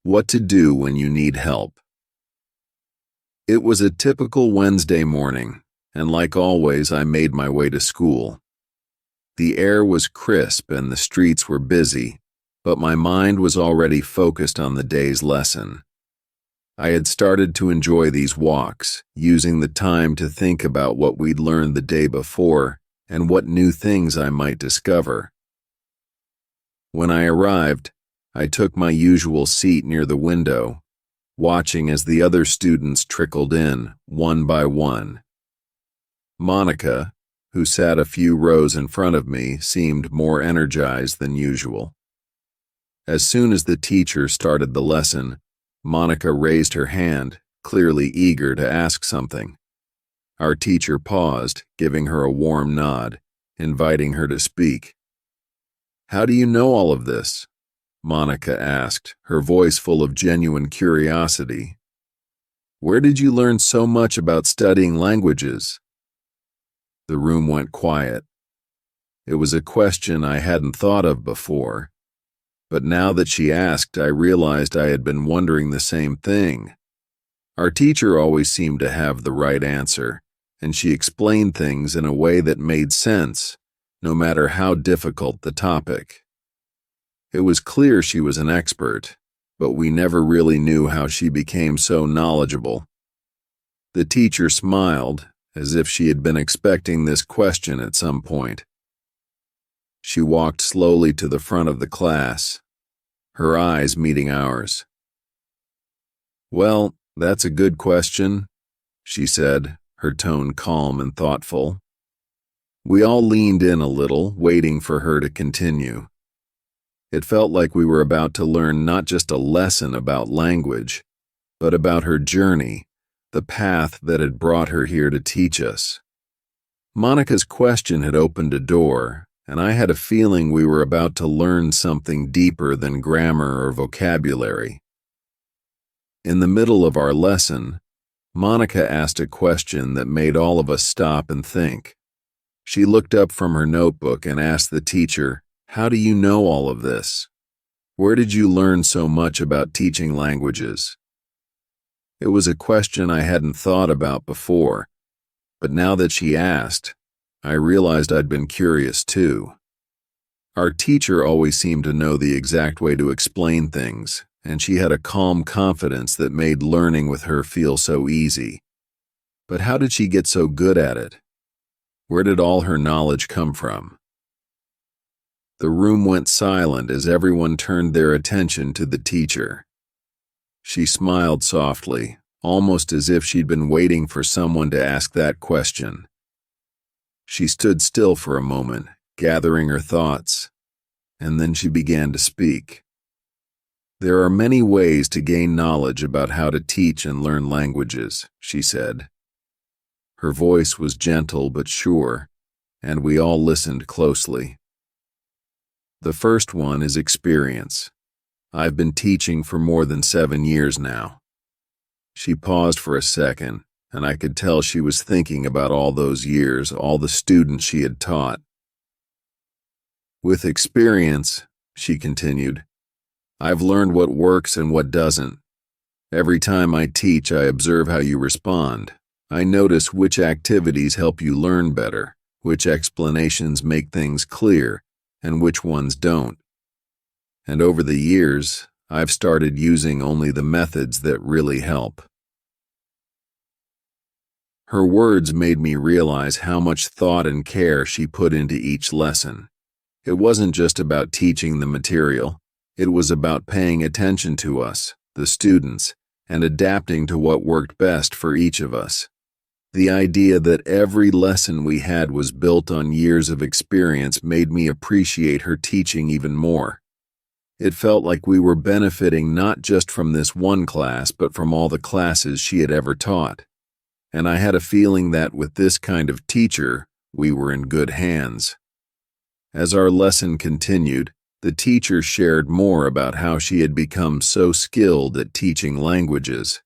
What to do when you need help. It was a typical Wednesday morning, and like always, I made my way to school. The air was crisp and the streets were busy, but my mind was already focused on the day's lesson. I had started to enjoy these walks, using the time to think about what we'd learned the day before and what new things I might discover. When I arrived, I took my usual seat near the window, watching as the other students trickled in, one by one. Monica, who sat a few rows in front of me, seemed more energized than usual. As soon as the teacher started the lesson, Monica raised her hand, clearly eager to ask something. Our teacher paused, giving her a warm nod, inviting her to speak. "How do you know all of this?" Monica asked, her voice full of genuine curiosity. "Where did you learn so much about studying languages?" The room went quiet. It was a question I hadn't thought of before, but now that she asked, I realized I had been wondering the same thing. Our teacher always seemed to have the right answer, and she explained things in a way that made sense, no matter how difficult the topic. It was clear she was an expert, but we never really knew how she became so knowledgeable. The teacher smiled, as if she had been expecting this question at some point. She walked slowly to the front of the class, her eyes meeting ours. "Well, that's a good question," she said, her tone calm and thoughtful. We all leaned in a little, waiting for her to continue. It felt like we were about to learn not just a lesson about language, but about her journey, the path that had brought her here to teach us. Monica's question had opened a door, and I had a feeling we were about to learn something deeper than grammar or vocabulary. In the middle of our lesson, Monica asked a question that made all of us stop and think. She looked up from her notebook and asked the teacher, "How do you know all of this? Where did you learn so much about teaching languages?" It was a question I hadn't thought about before, but now that she asked, I realized I'd been curious too. Our teacher always seemed to know the exact way to explain things, and she had a calm confidence that made learning with her feel so easy. But how did she get so good at it? Where did all her knowledge come from? The room went silent as everyone turned their attention to the teacher. She smiled softly, almost as if she'd been waiting for someone to ask that question. She stood still for a moment, gathering her thoughts, and then she began to speak. "There are many ways to gain knowledge about how to teach and learn languages," she said. Her voice was gentle but sure, and we all listened closely. "The first one is experience. I've been teaching for more than 7 years now." She paused for a second, and I could tell she was thinking about all those years, all the students she had taught. "With experience," she continued, "I've learned what works and what doesn't. Every time I teach, I observe how you respond. I notice which activities help you learn better, which explanations make things clear, and which ones don't. And over the years, I've started using only the methods that really help." Her words made me realize how much thought and care she put into each lesson. It wasn't just about teaching the material. It was about paying attention to us, the students, and adapting to what worked best for each of us. The idea that every lesson we had was built on years of experience made me appreciate her teaching even more. It felt like we were benefiting not just from this one class, but from all the classes she had ever taught. And I had a feeling that with this kind of teacher, we were in good hands. As our lesson continued, the teacher shared more about how she had become so skilled at teaching languages.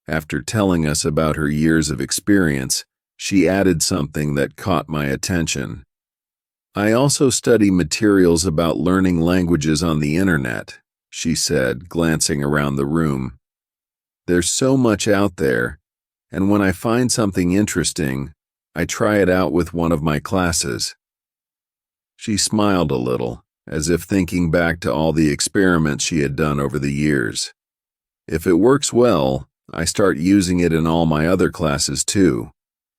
After telling us about her years of experience, she added something that caught my attention. "I also study materials about learning languages on the internet," she said, glancing around the room. There's so much out there, and when I find something interesting, I try it out with one of my classes. She smiled a little, as if thinking back to all the experiments she had done over the years. If it works well, I start using it in all my other classes too.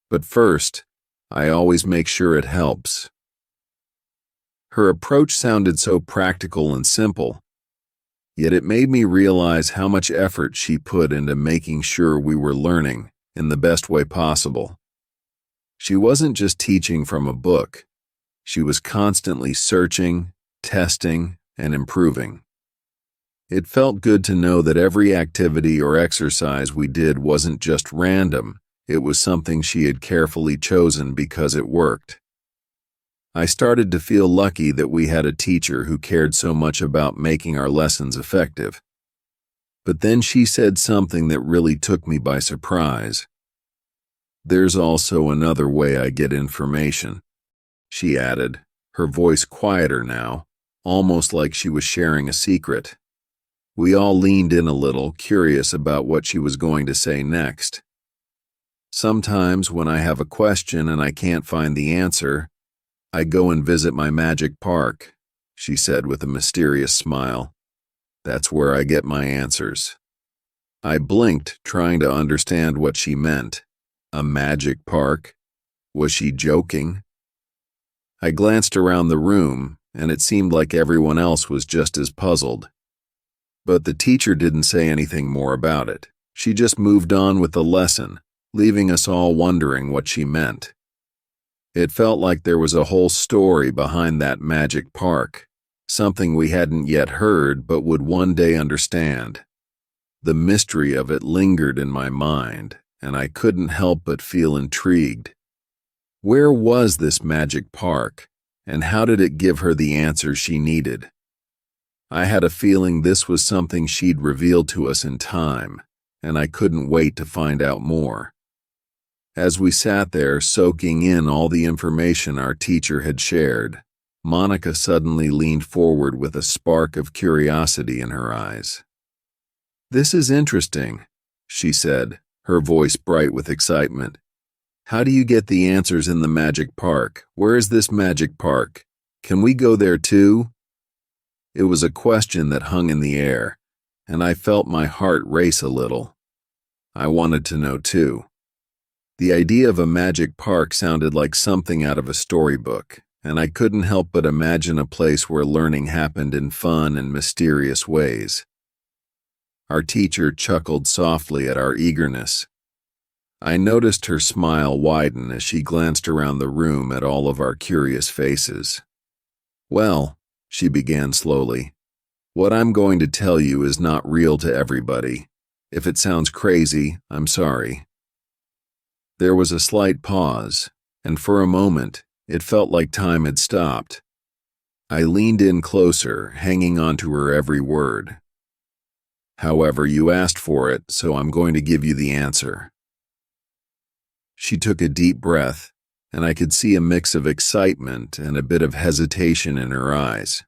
But first, I always make sure it helps. Her approach sounded so practical and simple, yet it made me realize how much effort she put into making sure we were learning in the best way possible. She wasn't just teaching from a book. She was constantly searching, testing, and improving. It felt good to know that every activity or exercise we did wasn't just random. It was something she had carefully chosen because it worked. I started to feel lucky that we had a teacher who cared so much about making our lessons effective. But then she said something that really took me by surprise. There's also another way I get information, she added, her voice quieter now, almost like she was sharing a secret. We all leaned in a little, curious about what she was going to say next. Sometimes when I have a question and I can't find the answer, I go and visit my magic park, she said with a mysterious smile. That's where I get my answers. I blinked, trying to understand what she meant. A magic park? Was she joking? I glanced around the room, and it seemed like everyone else was just as puzzled. But the teacher didn't say anything more about it. She just moved on with the lesson, leaving us all wondering what she meant. It felt like there was a whole story behind that magic park, something we hadn't yet heard but would one day understand. The mystery of it lingered in my mind, and I couldn't help but feel intrigued. Where was this magic park, and how did it give her the answers she needed? I had a feeling this was something she'd reveal to us in time, and I couldn't wait to find out more. As we sat there soaking in all the information our teacher had shared, Monica suddenly leaned forward with a spark of curiosity in her eyes. "This is interesting," she said, her voice bright with excitement. "How do you get the answers in the magic park? Where is this magic park? Can we go there too?" It was a question that hung in the air, and I felt my heart race a little. I wanted to know too. The idea of a magic park sounded like something out of a storybook, and I couldn't help but imagine a place where learning happened in fun and mysterious ways. Our teacher chuckled softly at our eagerness. I noticed her smile widen as she glanced around the room at all of our curious faces. "Well," she began slowly, "what I'm going to tell you is not real to everybody. If it sounds crazy, I'm sorry." There was a slight pause, and for a moment, it felt like time had stopped. I leaned in closer, hanging on to her every word. "However, you asked for it, so I'm going to give you the answer." She took a deep breath, and I could see a mix of excitement and a bit of hesitation in her eyes.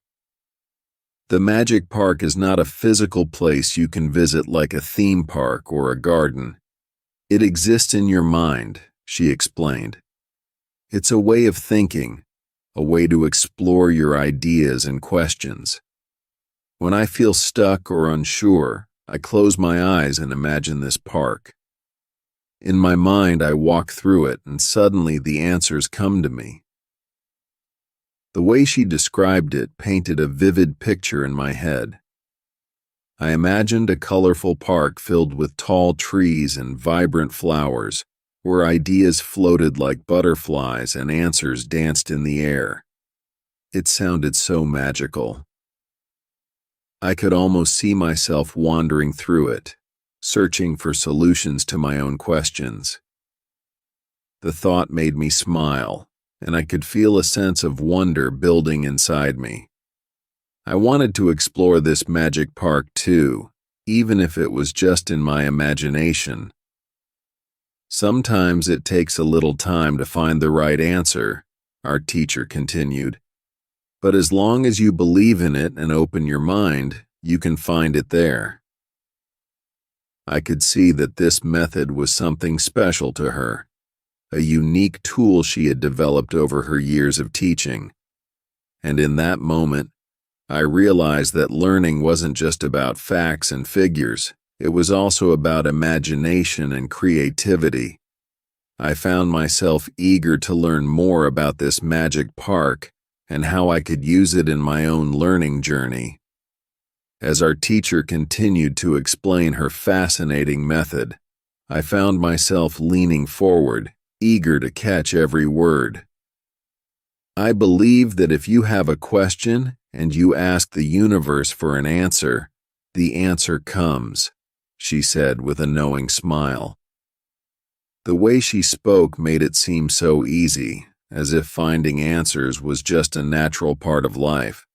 "The magic park is not a physical place you can visit like a theme park or a garden. It exists in your mind," she explained. "It's a way of thinking, a way to explore your ideas and questions. When I feel stuck or unsure, I close my eyes and imagine this park. In my mind, I walk through it, and suddenly the answers come to me." The way she described it painted a vivid picture in my head. I imagined a colorful park filled with tall trees and vibrant flowers, where ideas floated like butterflies and answers danced in the air. It sounded so magical. I could almost see myself wandering through it, searching for solutions to my own questions. The thought made me smile, and I could feel a sense of wonder building inside me. I wanted to explore this magic park too, even if it was just in my imagination. "Sometimes it takes a little time to find the right answer," our teacher continued. "But as long as you believe in it and open your mind, You can find it there. I could see that this method was something special to her, a unique tool she had developed over her years of teaching. And in that moment, I realized that learning wasn't just about facts and figures, it was also about imagination and creativity. I found myself eager to learn more about this magic park and how I could use it in my own learning journey. As our teacher continued to explain her fascinating method, I found myself leaning forward, eager to catch every word. I believe that if you have a question and you ask the universe for an answer, the answer comes, she said with a knowing smile. The way she spoke made it seem so easy, as if finding answers was just a natural part of life.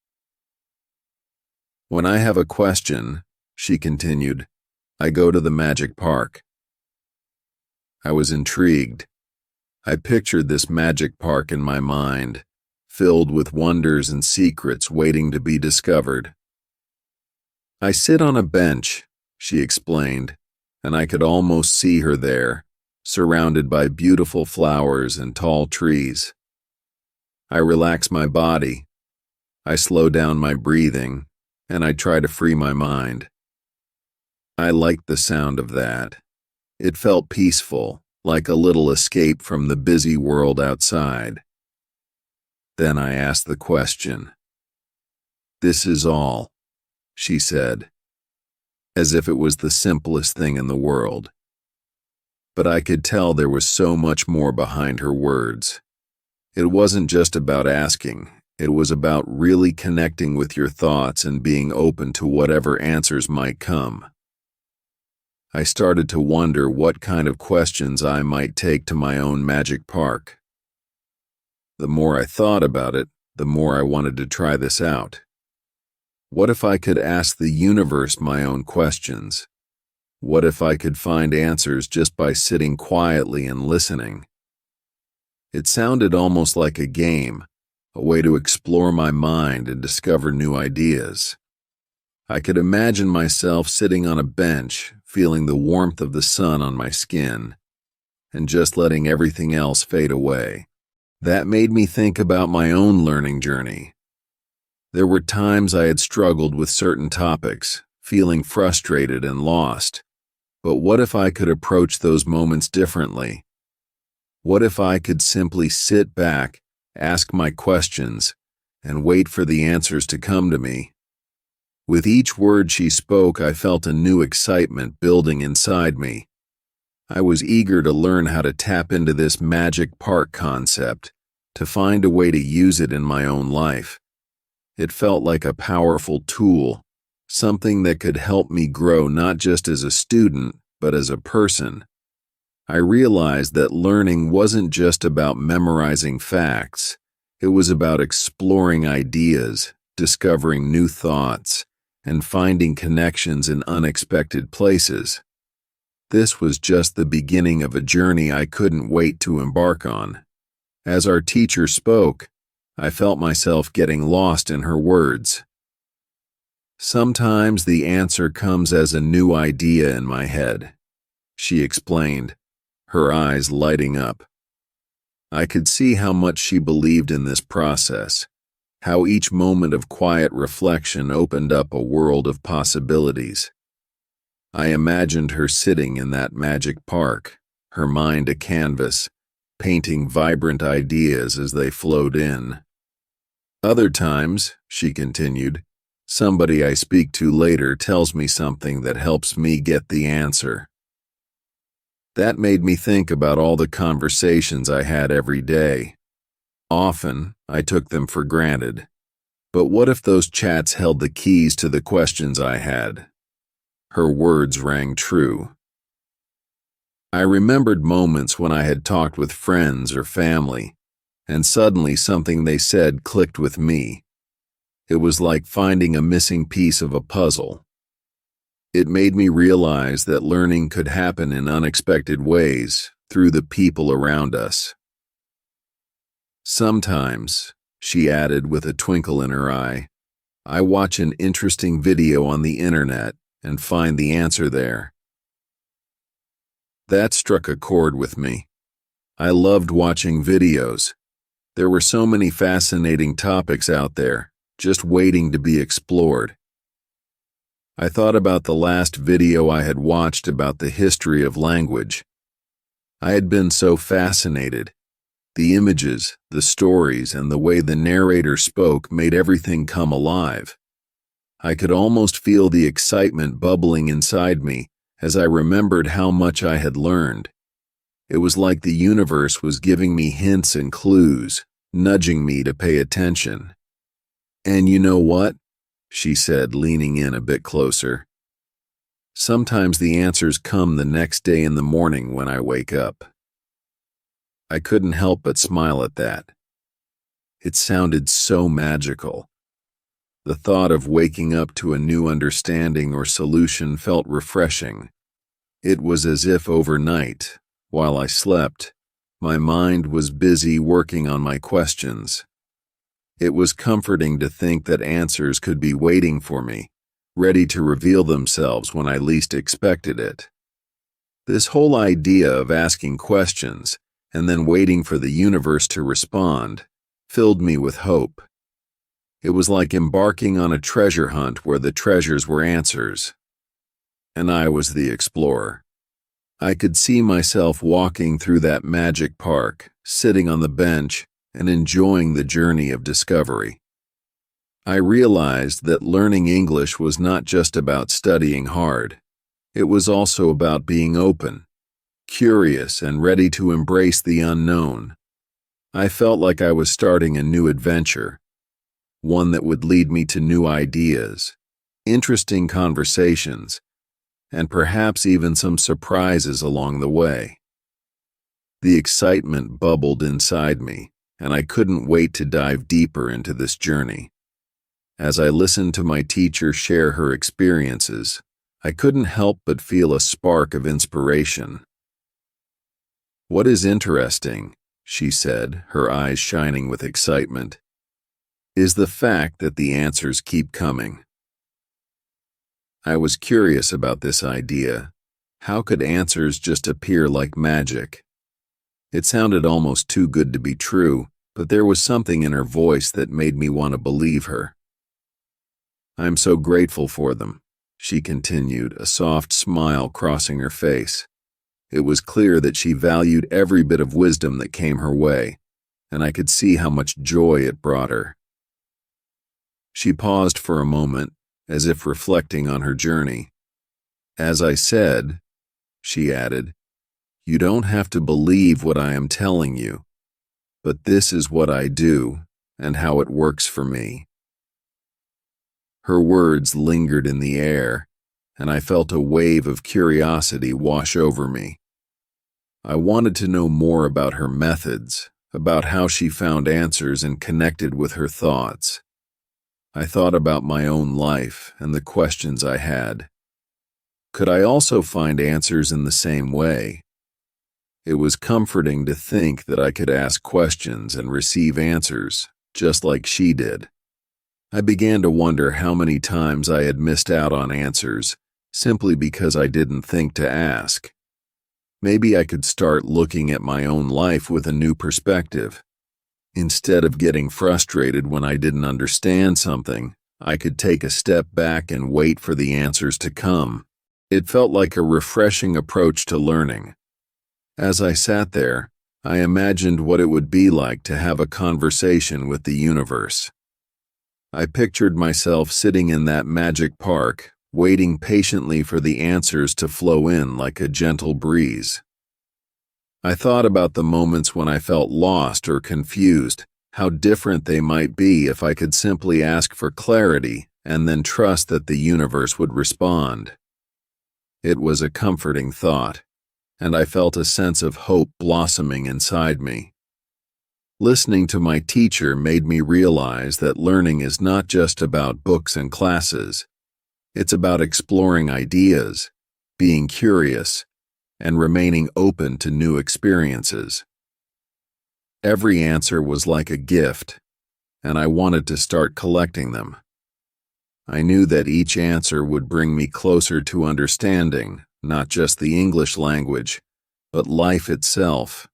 When I have a question, she continued, I go to the magic park. I was intrigued. I pictured this magic park in my mind, filled with wonders and secrets waiting to be discovered. I sit on a bench, she explained, and I could almost see her there, surrounded by beautiful flowers and tall trees. I relax my body. I slow down my breathing, and I try to free my mind. I liked the sound of that. It felt peaceful, like a little escape from the busy world outside. Then I asked the question. This is all, she said, as if it was the simplest thing in the world. But I could tell there was so much more behind her words. It wasn't just about asking, it was about really connecting with your thoughts and being open to whatever answers might come. I started to wonder what kind of questions I might take to my own magic park. The more I thought about it, the more I wanted to try this out. What if I could ask the universe my own questions? What if I could find answers just by sitting quietly and listening? It sounded almost like a game, a way to explore my mind and discover new ideas. I could imagine myself sitting on a bench, feeling the warmth of the sun on my skin, and just letting everything else fade away. That made me think about my own learning journey. There were times I had struggled with certain topics, feeling frustrated and lost. But what if I could approach those moments differently? What if I could simply sit back, ask my questions, and wait for the answers to come to me? With each word she spoke, I felt a new excitement building inside me. I was eager to learn how to tap into this magic park concept, to find a way to use it in my own life. It felt like a powerful tool, something that could help me grow not just as a student, but as a person. I realized that learning wasn't just about memorizing facts. It was about exploring ideas, discovering new thoughts, and finding connections in unexpected places. This was just the beginning of a journey I couldn't wait to embark on. As our teacher spoke, I felt myself getting lost in her words. Sometimes the answer comes as a new idea in my head, she explained, her eyes lighting up. I could see how much she believed in this process, how each moment of quiet reflection opened up a world of possibilities. I imagined her sitting in that magic park, her mind a canvas, painting vibrant ideas as they flowed in. Other times, she continued, somebody I speak to later tells me something that helps me get the answer. That made me think about all the conversations I had every day. Often, I took them for granted. But what if those chats held the keys to the questions I had? Her words rang true. I remembered moments when I had talked with friends or family, and suddenly something they said clicked with me. It was like finding a missing piece of a puzzle. It made me realize that learning could happen in unexpected ways through the people around us. Sometimes, she added with a twinkle in her eye, I watch an interesting video on the internet and find the answer there. That struck a chord with me. I loved watching videos. There were so many fascinating topics out there, just waiting to be explored. I thought about the last video I had watched about the history of language. I had been so fascinated. The images, the stories, and the way the narrator spoke made everything come alive. I could almost feel the excitement bubbling inside me as I remembered how much I had learned. It was like the universe was giving me hints and clues, nudging me to pay attention. "And you know what?" she said, leaning in a bit closer. "Sometimes the answers come the next day in the morning when I wake up." I couldn't help but smile at that. It sounded so magical. The thought of waking up to a new understanding or solution felt refreshing. It was as if overnight, while I slept, my mind was busy working on my questions. It was comforting to think that answers could be waiting for me, ready to reveal themselves when I least expected it. This whole idea of asking questions and then waiting for the universe to respond filled me with hope. It was like embarking on a treasure hunt where the treasures were answers, and I was the explorer. I could see myself walking through that magic park, sitting on the bench, and enjoying the journey of discovery. I realized that learning English was not just about studying hard. It was also about being open, curious, and ready to embrace the unknown. I felt like I was starting a new adventure, one that would lead me to new ideas, interesting conversations, and perhaps even some surprises along the way. The excitement bubbled inside me, and I couldn't wait to dive deeper into this journey. As I listened to my teacher share her experiences, I couldn't help but feel a spark of inspiration. "What is interesting," she said, her eyes shining with excitement, "is the fact that the answers keep coming." I was curious about this idea. How could answers just appear like magic? It sounded almost too good to be true, but there was something in her voice that made me want to believe her. "I'm so grateful for them," she continued, a soft smile crossing her face. It was clear that she valued every bit of wisdom that came her way, and I could see how much joy it brought her. She paused for a moment, as if reflecting on her journey. "As I said," she added, "you don't have to believe what I am telling you, but this is what I do and how it works for me." Her words lingered in the air, and I felt a wave of curiosity wash over me. I wanted to know more about her methods, about how she found answers and connected with her thoughts. I thought about my own life and the questions I had. Could I also find answers in the same way? It was comforting to think that I could ask questions and receive answers, just like she did. I began to wonder how many times I had missed out on answers simply because I didn't think to ask. Maybe I could start looking at my own life with a new perspective. Instead of getting frustrated when I didn't understand something, I could take a step back and wait for the answers to come. It felt like a refreshing approach to learning. As I sat there, I imagined what it would be like to have a conversation with the universe. I pictured myself sitting in that magic park, waiting patiently for the answers to flow in like a gentle breeze. I thought about the moments when I felt lost or confused, how different they might be if I could simply ask for clarity and then trust that the universe would respond. It was a comforting thought, and I felt a sense of hope blossoming inside me. Listening to my teacher made me realize that learning is not just about books and classes. It's about exploring ideas, being curious, and remaining open to new experiences. Every answer was like a gift, and I wanted to start collecting them. I knew that each answer would bring me closer to understanding, not just the English language, but life itself.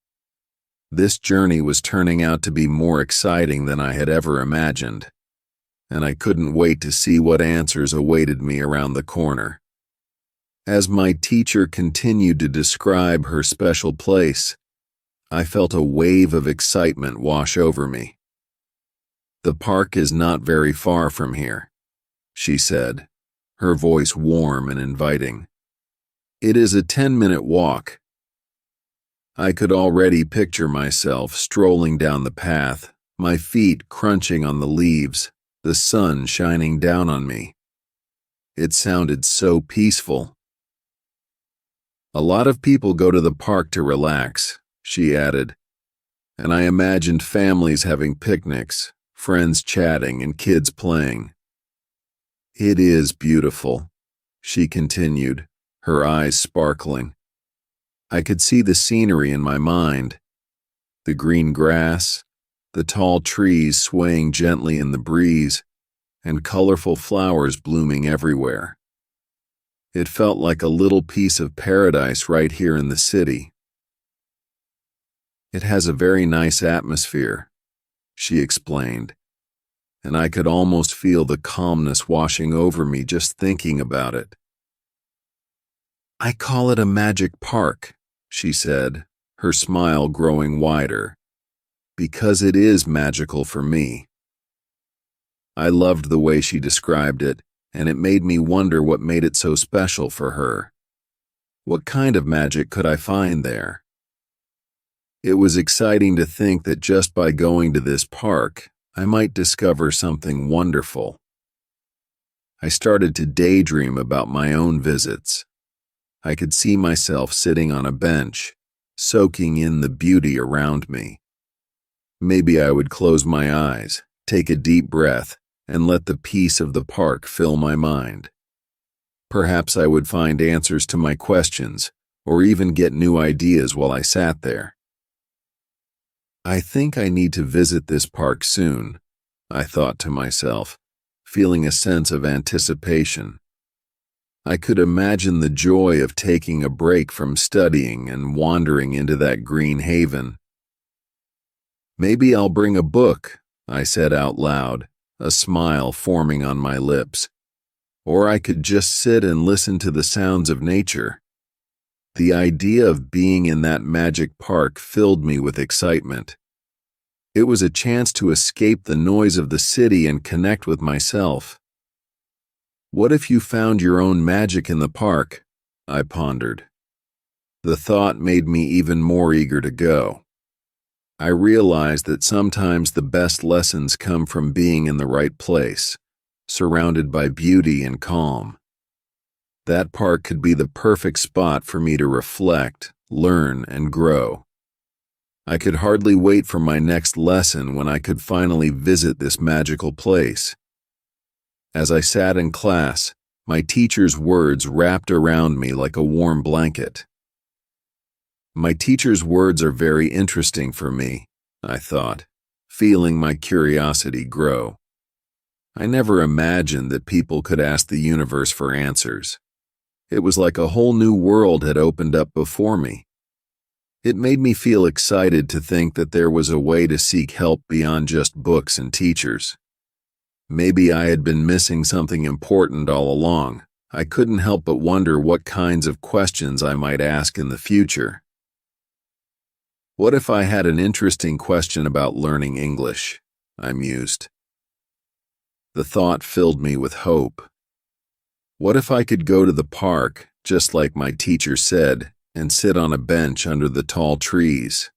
This journey was turning out to be more exciting than I had ever imagined, and I couldn't wait to see what answers awaited me around the corner. As my teacher continued to describe her special place, I felt a wave of excitement wash over me. "The park is not very far from here," she said, her voice warm and inviting. "It is a 10-minute walk." I could already picture myself strolling down the path, my feet crunching on the leaves, the sun shining down on me. It sounded so peaceful. "A lot of people go to the park to relax," she added, "and I imagined families having picnics, friends chatting, and kids playing." "It is beautiful," she continued, her eyes sparkling. I could see the scenery in my mind. The green grass, the tall trees swaying gently in the breeze, and colorful flowers blooming everywhere. It felt like a little piece of paradise right here in the city. "It has a very nice atmosphere," she explained, and I could almost feel the calmness washing over me just thinking about it. "I call it a magic park," she said, her smile growing wider, "because it is magical for me." I loved the way she described it, and it made me wonder what made it so special for her. What kind of magic could I find there? It was exciting to think that just by going to this park, I might discover something wonderful. I started to daydream about my own visits. I could see myself sitting on a bench, soaking in the beauty around me. Maybe I would close my eyes, take a deep breath, and let the peace of the park fill my mind. Perhaps I would find answers to my questions, or even get new ideas while I sat there. "I think I need to visit this park soon," I thought to myself, feeling a sense of anticipation. I could imagine the joy of taking a break from studying and wandering into that green haven. "Maybe I'll bring a book," I said out loud, a smile forming on my lips. "Or I could just sit and listen to the sounds of nature." The idea of being in that magic park filled me with excitement. It was a chance to escape the noise of the city and connect with myself. "What if you found your own magic in the park?" I pondered. The thought made me even more eager to go. I realized that sometimes the best lessons come from being in the right place, surrounded by beauty and calm. That park could be the perfect spot for me to reflect, learn, and grow. I could hardly wait for my next lesson when I could finally visit this magical place. As I sat in class, my teacher's words wrapped around me like a warm blanket. My teacher's words are very interesting for me, I thought, feeling my curiosity grow. I never imagined that people could ask the universe for answers. It was like a whole new world had opened up before me. It made me feel excited to think that there was a way to seek help beyond just books and teachers. Maybe I had been missing something important all along. I couldn't help but wonder what kinds of questions I might ask in the future. What if I had an interesting question about learning English? I mused. The thought filled me with hope. What if I could go to the park, just like my teacher said, and sit on a bench under the tall trees?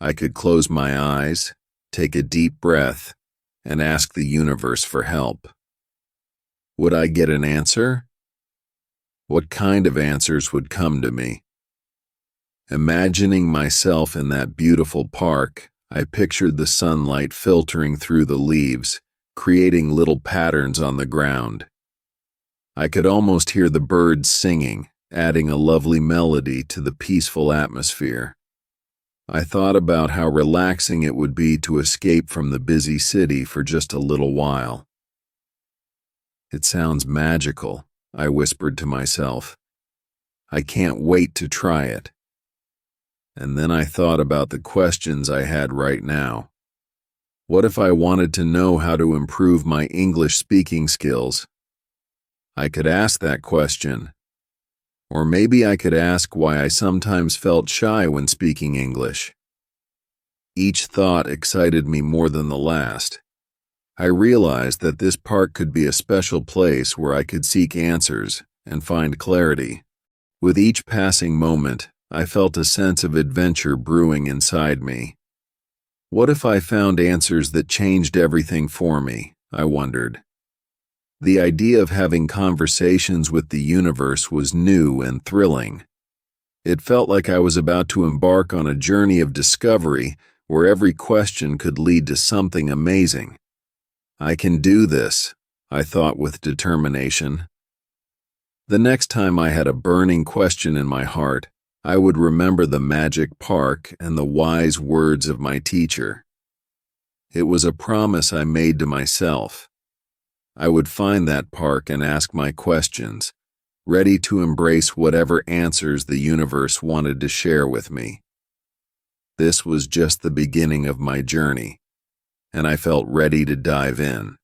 I could close my eyes, take a deep breath, and ask the universe for help. Would I get an answer? What kind of answers would come to me? Imagining myself in that beautiful park, I pictured the sunlight filtering through the leaves, creating little patterns on the ground. I could almost hear the birds singing, adding a lovely melody to the peaceful atmosphere. I thought about how relaxing it would be to escape from the busy city for just a little while. It sounds magical, I whispered to myself. I can't wait to try it. And then I thought about the questions I had right now. What if I wanted to know how to improve my English speaking skills? I could ask that question. Or maybe I could ask why I sometimes felt shy when speaking English. Each thought excited me more than the last. I realized that this park could be a special place where I could seek answers and find clarity. With each passing moment, I felt a sense of adventure brewing inside me. What if I found answers that changed everything for me? I wondered. The idea of having conversations with the universe was new and thrilling. It felt like I was about to embark on a journey of discovery where every question could lead to something amazing. I can do this, I thought with determination. The next time I had a burning question in my heart, I would remember the magic park and the wise words of my teacher. It was a promise I made to myself. I would find that park and ask my questions, ready to embrace whatever answers the universe wanted to share with me. This was just the beginning of my journey, and I felt ready to dive in.